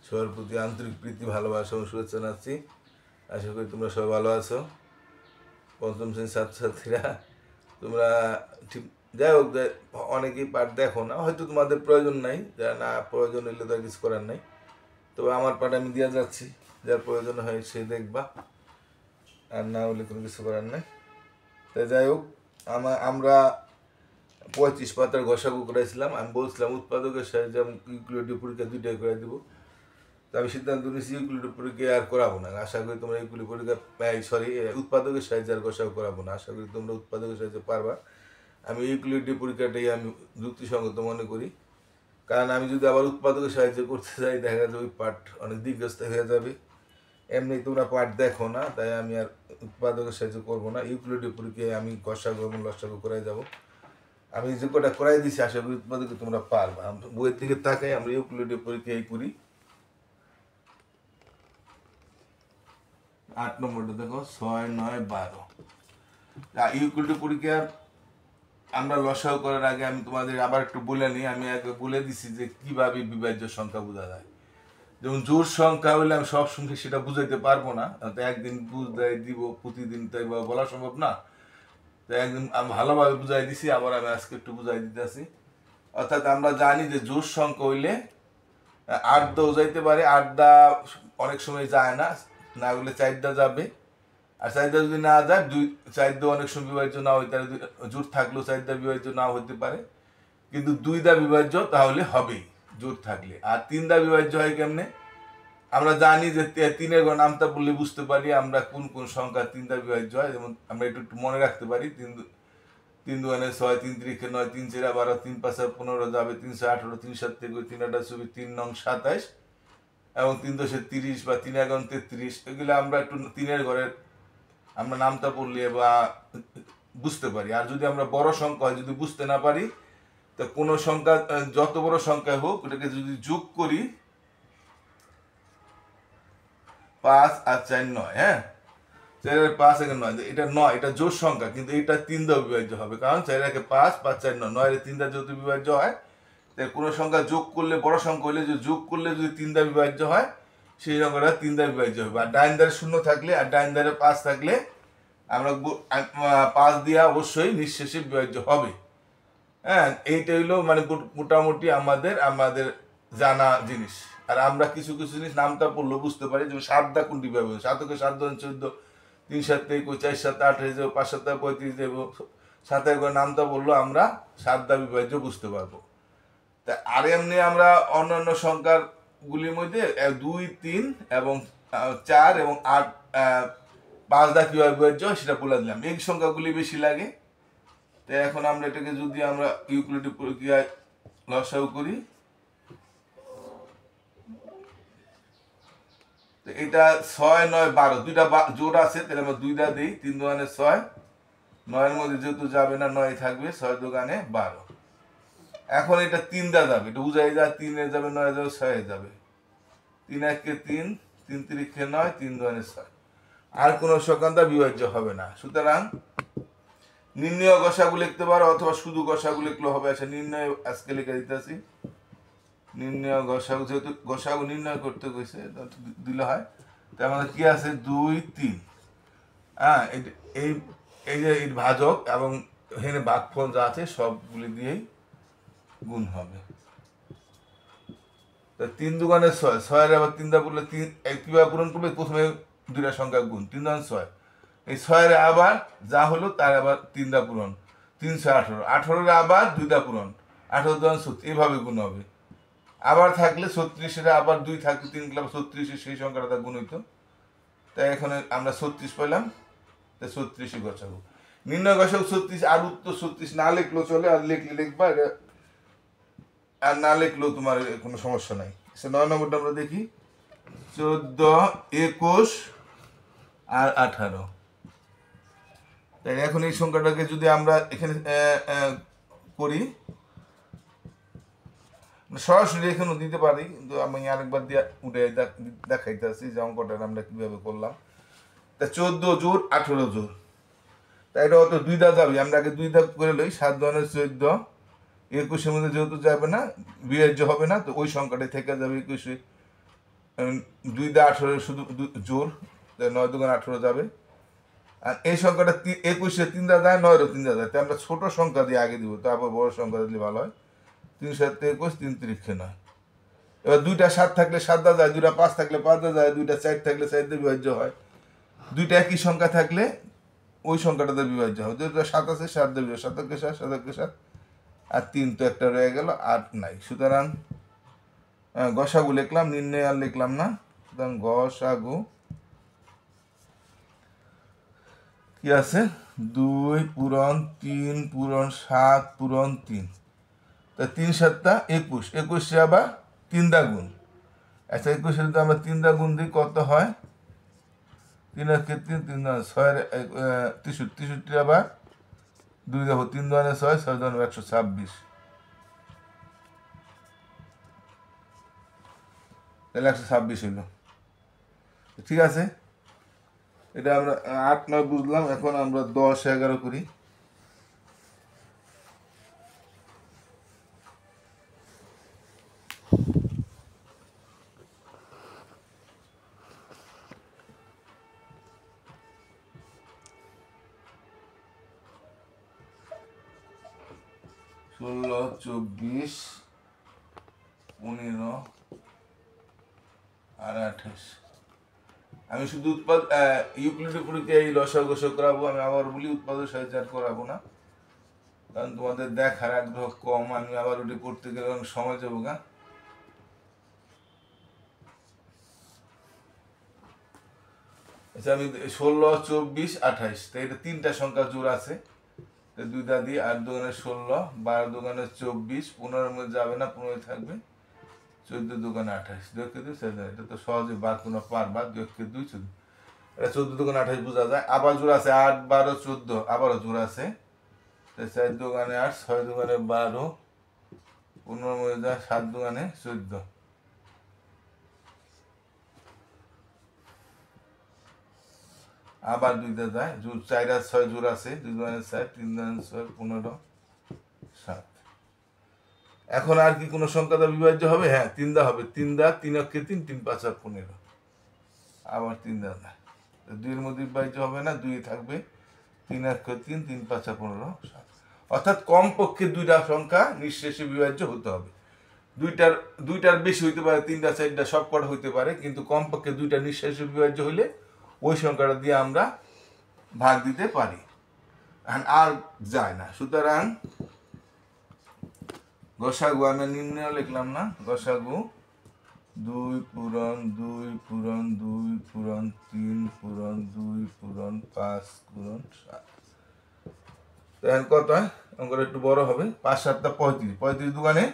সবার প্রতি আন্তরিক প্রীতি ভালোবাসা এবং শুভেচ্ছা জানাচ্ছি। আশা করি তোমরা সবাই ভালো আছো। পঞ্চম শ্রেণীর ছাত্রছাত্রীরা তোমরা ঠিক যাই হোক, অনেকেই পাঠ দেখো না, হয়তো তোমাদের প্রয়োজন নাই, যা না প্রয়োজন হইলে তো কিছু করার নাই। তবে আমার পাঠ আমি দিয়ে যাচ্ছি, যার প্রয়োজন হয় সে দেখবা, আর না হলে কোনো কিছু করার নাই। তাই যাই হোক, আমরা 35 পাতার ঘষাগু করেছিলাম। আমি বলছিলাম উৎপাদকের সাহায্যে ইউক্লিডীয় পরীক্ষা 2টাই করে দেবো। তো আমি সিদ্ধান্ত নিয়েছি ইউক্লিডীয় পরীক্ষা আর করাবো না। আশা করি তোমরা ইউক্লিডীয় পরীক্ষা উৎপাদকের সাহায্যে আর ঘষাগু করাবো না। আশা করি তোমরা উৎপাদকের সাহায্যে পারবা। আমি ইউক্লিডীয় পরীক্ষাটাই আমি যুক্তিসঙ্গত মনে করি, কারণ আমি যদি আবার উৎপাদকের সাহায্যে করতে চাই দেখা যাবে ওই পাঠ অনেক দীর্ঘস্থায়ী হয়ে যাবে। এমনি তোমরা পাঠ দেখো না, তাই আমি আর উৎপাদকের সাহায্য করবো না। ইউক্লিডীয় পরীক্ষায় আমি ঘষাগু এবং লসাগু করাই যাবো। আমি যে কটা করাই দিছি আশা করি উৎপাদকে তোমরা পারবা। বইয়ের দিকে তাকাই, আমরা ইউক্লিডীয় পরীক্ষায় করি। 8 নম্বরটা দেখো, 6, 9, 12। ইউক্লিডীয় পরীক্ষা আমরা লসাগু করার আগে আমি তোমাদের আবার একটু বলে নিই। আমি আগে বলে দিছি যে কিভাবে বিভাজ্য সংখ্যা বোঝা যায়। যেমন জোড় সংখ্যা হলে আমি সব সঙ্গে সেটা বুঝাইতে পারবো না, তো একদিন বুঝাই দিব, প্রতিদিন তাই বলা সম্ভব না। তো একদিন আমি ভালোভাবে বুঝাই দিছি, আবার আমি আজকে একটু বুঝাই দিতেছি। অর্থাৎ আমরা জানি যে জোড় সংখ্যা হইলে 8 দাও যাইতে পারে, 8 দা অনেক সময় যায় না, না হলে 4 দা যাবে। আর 4 দা যদি না যায়, 4 দা অনেক সময় বিভাজ্য না হইতে পারে, জোড় থাকলেও 4 দা বিভাজ্য না হইতে পারে, কিন্তু 2 দা বিভাজ্য তাহলে হবেই জোড় থাকলে। আর 3 দা বিভাজ্য হয় কেমনে? আমরা জানি যে 3-এর নামটা বললে বুঝতে পারি আমরা কোন কোন সংখ্যা 3 দা বিভাজ্য হয়। যেমন আমরা একটু মনে রাখতে পারি, 3 2 6, 3 3 9, 3 4 12, 3 5 15 যাবে, 3 6 18, 3 7 23, 3 8 24, 3 9 27 এবং 3 10 30 বা 3 11 33। এগুলো আমরা একটু 3-এর ঘরের আমরা নামটা পড়লে বা বুঝতে পারি। আর যদি আমরা বড় সংখ্যা হয় যদি বুঝতে না পারি, তো কোনো সংখ্যা যত বড় সংখ্যা হোক ওটাকে যদি যোগ করি 5 আর 4 9, হ্যাঁ 4 আর 5 একে 9, এটা 9, এটা জোড় সংখ্যা, কিন্তু এটা 3 দা বিভাজ্য হবে, কারণ 4 একে 5, 5 4 9, 9 এর 3 দা যেহেতু বিভাজ্য হয়, তাই কোনো সংখ্যা যোগ করলে বড় সংখ্যা হলে যে যোগ করলে যদি 3 দা বিভাজ্য হয় সেই সংখ্যাটা 3 দা বিভাজ্য হবে। আর ডাইন ধারে 0 থাকলে আর ডাইন ধারে 5 থাকলে আমরা 5 দিয়া অবশ্যই নিঃশেষে বিভাজ্য হবে। হ্যাঁ, এইটা হইলো মানে মোটামুটি আমাদের জানা জিনিস। আর আমরা কিছু কিছু জিনিস নামটা পড়লে বুঝতে পারি, যেমন 7 দা কোনটি বিভাজ্য, 7-কে 7 2 14, 3 7 21, 4 7 28 যাবো, 5 7 35 যাবো, 7-এর করে নামটা বললো আমরা 7 দা বিভাজ্য বুঝতে পারবো। তা আর এমনি আমরা অন্যান্য সংখ্যার গুলির মধ্যে 2 3 এবং 4 এবং 8 5 দা কিভাবে বিভাজ্য সেটা বলে দিলাম। এই সংখ্যাগুলি বেশি লাগে। তো এখন আমরা এটাকে যদি আমরা ইউক্লিডীয় প্রক্রিয়ায় লসাগু করি, তো এটা 6 9 12 দুইটা জোড় আছে, তাহলে আমরা 2 দা দিই, 3 2 6, 9-এর মধ্যে যেহেতু যাবে না 9 থাকবে, 6 2 12। এখন এটা 3 দা যাবে, এটা বুঝাই যায় 3 এ যাবে, 9 যাবে, 6 যাবে, 3 1-কে 3, 3 3-কে 9, 3 2 6। আর কোনো সংখ্যা বিভাজ্য হবে না। সুতরাং নির্ণয় ঘষাগু লিখতে পারো অথবা শুধু ঘষাগু লিখলেও হবে। আচ্ছা, নির্ণয় আজকে লিখে দিতেছি। নির্ণয় ঘষাগু, যেহেতু ঘষাগু নির্ণয় করতে গেছে দিলে হয়। তো আমাদের কি আছে 2 3, হ্যাঁ এই এই যে ভাজক এবং এখানে ভাগফল যা আছে সবগুলি দিয়েই গুণ হবে। 3 2 6, 6-এর আবার 3 দা বললে 3 কিভাবে পূরণ করবে? প্রথমে দুইটা সংখ্যা গুণ, 3 2 6, এই 6-এর আবার যা হলো তার আবার 3 দা পূরণ, 3 6 18, 18-এর আবার 2 দা পূরণ, 18 2 36, এইভাবে গুণ হবে। আবার থাকলে 36-এর আবার 2 থাকলে 3 ক্লাব 36-এর সেই সংখ্যাটা গুণ হইতো। তাই এখন আমরা 36 পেলাম, তাই 36-ই ঘষাবো। নির্ণয় ঘষাবো 36, আর উত্তর 36 না লিখলেও চলে, আর লিখলে লিখবা, আর না লিখলেও তোমার কোনো সমস্যা নাই। 9 নম্বরটা আমরা দেখি, 14 21 আর 18। তাই এখন এই সংখ্যাটাকে যদি আমরা এখানে করি, সরাসরি এখানেও দিতে পারি, কিন্তু আমি আরেকবার দিয়ে উঠে দেখাইতে আসি যে অঙ্কটা আমরা কিভাবে করলাম। তা 14 জোর 18 জোর, তাই এটা অত 2 দা যাবে, আমরা আগে 2 দা করে লই। 7 2 14, 21-এর মধ্যে যেহেতু যাবে না, বিভাজ্য হবে না, তো ওই সংখ্যাটাই থেকে যাবে 21-এ 2 দিয়ে 18 শুধু জোর, 9 দুগুণ 18 যাবে। আর এই সংখ্যাটা 21 3 দা যায়, 9 3 দা যায়, তাই আমরা ছোট সংখ্যা দিয়ে আগে দিব, তারপর বড় সংখ্যা দিলে ভালো হয়। 3 7 21, 3 3 9। এবার 2টা 7 থাকলে 7 দা যায়, 2টা 5 থাকলে 5 দা যায়, 2টা 4 থাকলে 4 দিয়ে বিভাজ্য হয়। 2টা একই সংখ্যা থাকলে ওই সংখ্যাটাতে বিভাজ্য হয়। যেহেতু 7 আছে, 7 দিয়ে বিভাজ্য, 7 কে 7, 7 কে 7, আর 3 তো একটা রয়ে গেল, 8 নাই। সুতরাং গসাগু লিখলাম, নির্ণয় আর লিখলাম না। সুতরাং গসাগু কি আছে? 2 পূরণ 3 পূরণ 7 পূরণ 3, তা 3 7 21, 21 আবার 3 দা গুণ। আচ্ছা, 21 যদি আমরা 3 দা গুণ দিই কত হয়? 3 আর 3 3 6 63, আবার 2 দেখো, 3 2 6, 6 2 126, তাহলে 126 হইল। ঠিক আছে, এটা আমরা 8 9 বুঝলাম। এখন আমরা 10 11 করি। ষোলো 24 15 আর 28। আমি শুধু ইউক্লিডের পরীক্ষায় এই লসাগু গোসক করাবো। আমি আবার বলি, উৎপাদক সাহায্য আর করাবো না, কারণ তোমাদের দেখার আগ্রহ কম। আমি আবার ওটি করতে গেলে অনেক সময় যাবো গা। আচ্ছা, আমি 16 24 28, তো এটা 3টা সংখ্যা জোড় আছে, 2 দা দিয়ে। 8 দুগুণে 16, 12 দুগুণে 24, 15 মধ্যে যাবে না, 15 থাকবে, 14 দুগুণে 28, 2 কে 2 4। এটা তো সহজে বার কোনো পারবা, 2 কে 2 14, এটা 14 দুগুণে 28 বোঝা যায়। আবার জোড় আছে 8 12 14, আবারও জোড় আছে, 4 দুগুণে 8, 6 দুগুণে 12, 15 মধ্যে যায়, 7 দুগুণে 14। আবার 2 দা যায়, 4 আর 6 জোড় আছে, 2 দুগুণে 4, 3 দুগুণে 6, 15 7। এখন আর কি কোনো সংখ্যা দ্বারা বিভাজ্য হবে? হ্যাঁ, 3 দা হবে। 3 দা 3 অক্ষে 3, 3 5 আর 15, আবার 3 দা না, 2 এর মধ্যে বিভাজ্য হবে না, 2 থাকবে। 3 অক্ষে 3, 3 5 আর 15 7। অর্থাৎ কমপক্ষে 2টা সংখ্যা নিঃশেষে বিভাজ্য হতে হবে। দুইটার বেশি হইতে পারে, 3টা 4টা সব কটা হইতে পারে, কিন্তু কমপক্ষে 2টা নিঃশেষে বিভাজ্য হইলে ওই সংখ্যাটা দিয়ে আমরা ভাগ দিতে পারি, আর যায় না। সুতরাং গসাগু আমি নিম্নে লিখলাম না, গসাগু 2 পূরণ 2 পূরণ 2 পূরণ 3 পূরণ 2 পূরণ 5 পূরণ 7। এখন কত হয়? অঙ্কটা একটু বড় হবে। 5 7 35, 35 দুগানে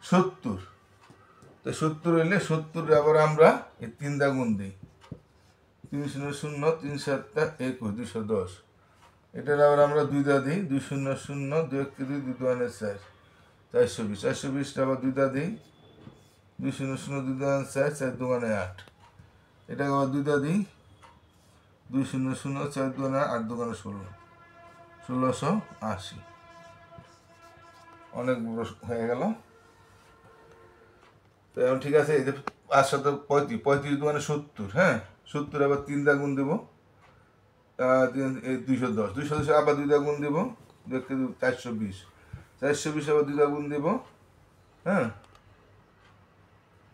70, তো 70 হইলে 70 আবার আমরা এই 3 দা গুণ দিই। 3 0 0, 3 7 21, 210। এটার আবার আমরা 2 দা দিই, 2 0 0, 2 1 2, 2 2 4, 420, 420 আবার 2 দা দিই, 2 0 0, 2 2 4, 4 2 8। এটাকে আবার 2 দা দিই, 2 0 0, 4 2 8, 2 16, 1680। অনেক বড় হয়ে গেল। তো এখন ঠিক আছে, এই যে 5 7 35, 35 দুগানে 70, হ্যাঁ 70 আবার 3 দা গুণ দেবো, 210, 210 আবার 2 দা গুণ দেবো, 420, 420 আবার 2 দা গুণ দেবো, হ্যাঁ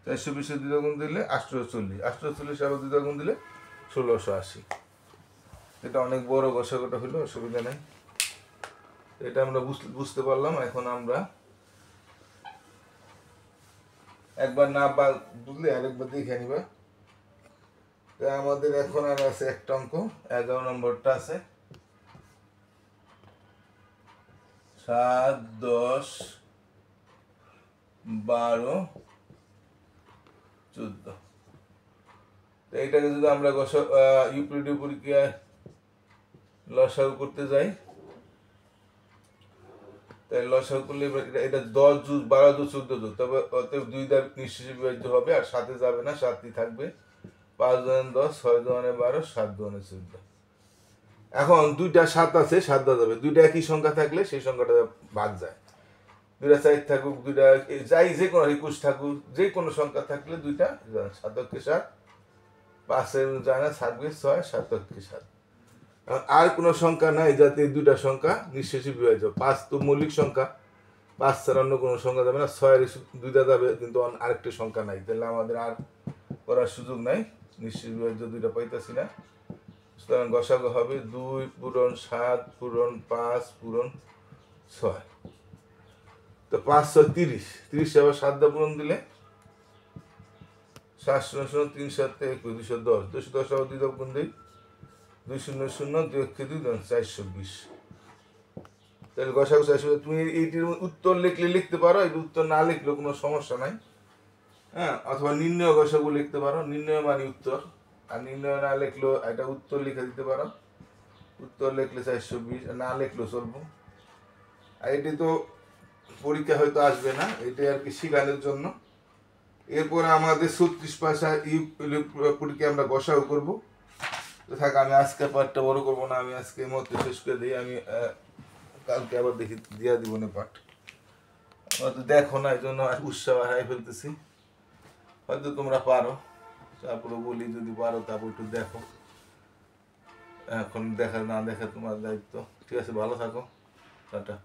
420 2 দা গুণ দিলে 840, 840 আবার 2 দা গুণ দিলে 1680। এটা অনেক বড় গসাগুটা হলো, অসুবিধা নেই। এটা আমরা বুঝতে পারলাম। এখন আমরা একবার না বুঝলে আরেকবার দেখে নিবা। আমাদের এখন আর আছে একটা অঙ্ক, 11 নম্বরটা আছে। 7 10 12 14। তো এইটাকে যদি আমরা ইউক্লিডীয় পরীক্ষায় লসাগু করতে যাই, তাই লসাগু করলে এটা 10 যোগ 12 যোগ 14 যোগ, তবে অতএব 2 দা নিঃশেষে বিভাজ্য হবে, আর সাথে যাবে না, 7ই থাকবে। 5 2 10, 6 2 12, 7 2 14। এখন 2টা 7 আছে, 7 দা যাবে, 2টা একই সংখ্যা থাকলে সেই সংখ্যাটা ভাগ যায়। দুইটা 4 থাকুক, দুইটা যাই যে কোনো 21 থাকুক, যে কোনো সংখ্যা থাকলে দুইটা 7 অক্ষে 7, 5-এর যায় না, 7 6, 7 অক্ষে 7। আর কোনো সংখ্যা নাই যাতে এই দুইটা সংখ্যা নিঃশেষে বিভাজ্য। 5 তো মৌলিক সংখ্যা, 5 ছাড়া অন্য কোনো সংখ্যা যাবে না, 6-এর দুইটা যাবে কিন্তু আরেকটি সংখ্যা নাই, তাহলে আমাদের আর করার সুযোগ নাই, নিঃশেষ বিভাজ্য দুইটা পাইতেছি না। সুতরাং গসাগু হবে 2 পূরণ 7 পূরণ 5 পূরণ 6। তো 5 6 30, 30 আবার 7 দিয়ে পূরণ দিলে 7 0 0 3 7 21, 210, 210 আবার 2 দিয়ে গুণ দিই, 2 0 0 2 1 2 420। তাহলে গসাগু 420। তুমি এইটির উত্তর লিখলে লিখতে পারো, এই উত্তর না লিখলেও কোনো সমস্যা নাই। হ্যাঁ, অথবা নির্ণয় গসাগু লিখতে পারো, নির্ণয় মানে উত্তর, আর নির্ণয় না লিখলেও এটা উত্তর লিখে দিতে পারো। উত্তর লিখলে 420, না লিখলেও চলবো। আর এটি তো পরীক্ষা হয়তো আসবে না, এটা আর কি শিখানোর জন্য। এরপরে আমাদের 36 পাশা পরীক্ষা আমরা গসাগু করবো। তো থাক, আমি আজকে পাঠটা বড় করবো না, আমি আজকে মতো শেষ করে দিই। আমি কালকে আবার দেখি দিয়া দিব না পাঠ। হয়তো দেখো না, এই জন্য উৎসাহ হারাই ফেলতেছি। হয়তো তোমরা পারো, তারপরে বলি যদি পারো তারপর একটু দেখো। এখন দেখা না দেখা তোমার দায়িত্ব। ঠিক আছে, ভালো থাকো, টাটা।